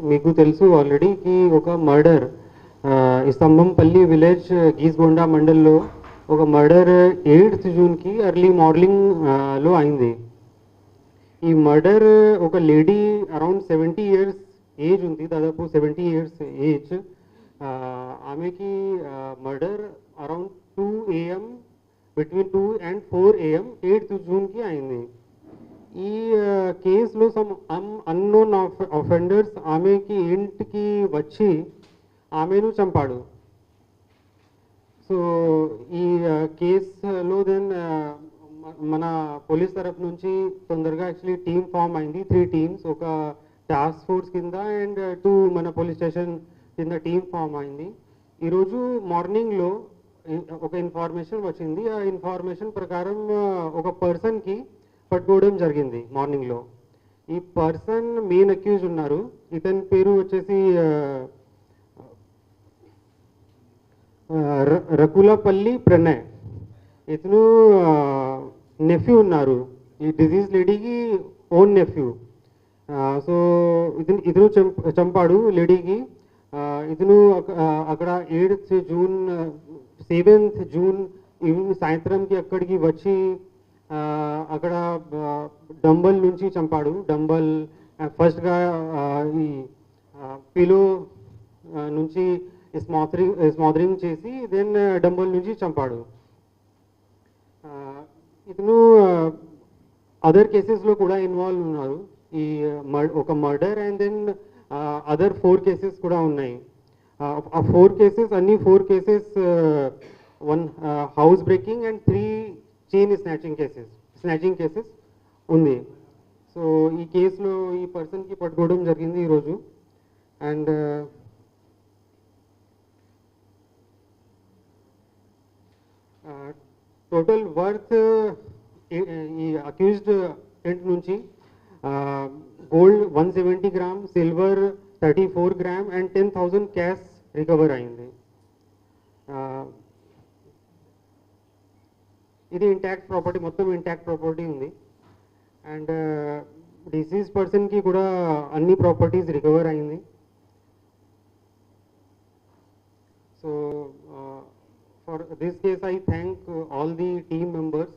మీకు తెలుసు ఆల్రెడీ కి ఒక మర్డర్ స్తంభంపల్లి విలేజ్ గీస్గొండ మండల్లో ఒక మర్డర్ 8th జూన్కి ఎర్లీ మార్నింగ్ లో అయింది. ఈ మర్డర్ ఒక లేడీ అరౌండ్ 70 years ఏజ్ ఉంది, దాదాపు 70 years ఏజ్. ఆమెకి murder around 2 AM between 2 and 4 AM 8th జూన్కి అయింది. ఈ కేసులో సమ్ అన్నోన్ అఫెండర్స్ ఆమెకి ఇంటికి వచ్చి ఆమెను చంపాడు. సో ఈ కేసులో దెన్ మన పోలీస్ తరఫు నుంచి తొందరగా యాక్చువల్లీ టీమ్ ఫామ్ అయింది, 3 teams, ఒక టాస్క్ ఫోర్స్ కింద అండ్ 2 మన పోలీస్ స్టేషన్ కింద టీమ్ ఫామ్ అయింది. ఈరోజు మార్నింగ్లో ఒక ఇన్ఫర్మేషన్ వచ్చింది. ఆ ఇన్ఫర్మేషన్ ప్రకారం ఒక పర్సన్కి పట్టుకోవడం జరిగింది మార్నింగ్లో. ఈ పర్సన్ మెయిన్ అక్యూజ్ ఉన్నారు. ఇతని పేరు వచ్చేసి రకులపల్లి ప్రణయ్. ఇతను నెఫ్యూ ఉన్నారు, ఈ డిజీజ్ లేడీకి ఓన్ నెఫ్యూ. సో ఇతను చంపాడు లేడీకి. ఇతను అక్కడ 8th June 7th June evening సాయంత్రంకి అక్కడికి వచ్చి అక్కడ డంబల్ నుంచి చంపాడు. డంబల్ ఫస్ట్గా ఈ పిలో నుంచి స్మాదరింగ్ చేసి దెన్ డంబల్ నుంచి చంపాడు. ఇతను అదర్ కేసెస్లో కూడా ఇన్వాల్వ్ ఉన్నారు. ఈ ఒక murder and then other 4 cases కూడా ఉన్నాయి. ఆ 4 కేసెస్ అన్ని 4 cases 1 house breaking and 3 chain snatching cases ఉంది. సో ఈ కేసులో ఈ పర్సన్కి పట్టుకోవడం జరిగింది ఈరోజు. అండ్ టోటల్ వర్త్ ఈ అక్యూజ్డ్ ఇంటి నుంచి gold 170 grams, silver 34 grams and 10,000 cash recover అయింది. ఇది ఇంటాక్ట్ ప్రాపర్టీ, మొత్తం ఇంటాక్ట్ ప్రాపర్టీ ఉంది. అండ్ డిసీజ్ పర్సన్కి కూడా అన్ని ప్రాపర్టీస్ రికవర్ అయింది. So for this case I thank all the team members,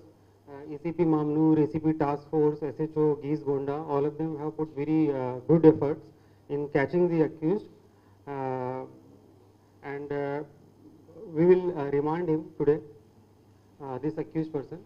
ACP Mamnoor, ACP Task Force, SHO Gizgonda. All of them have put very good efforts in catching the accused, and we will remand him today, this accused person.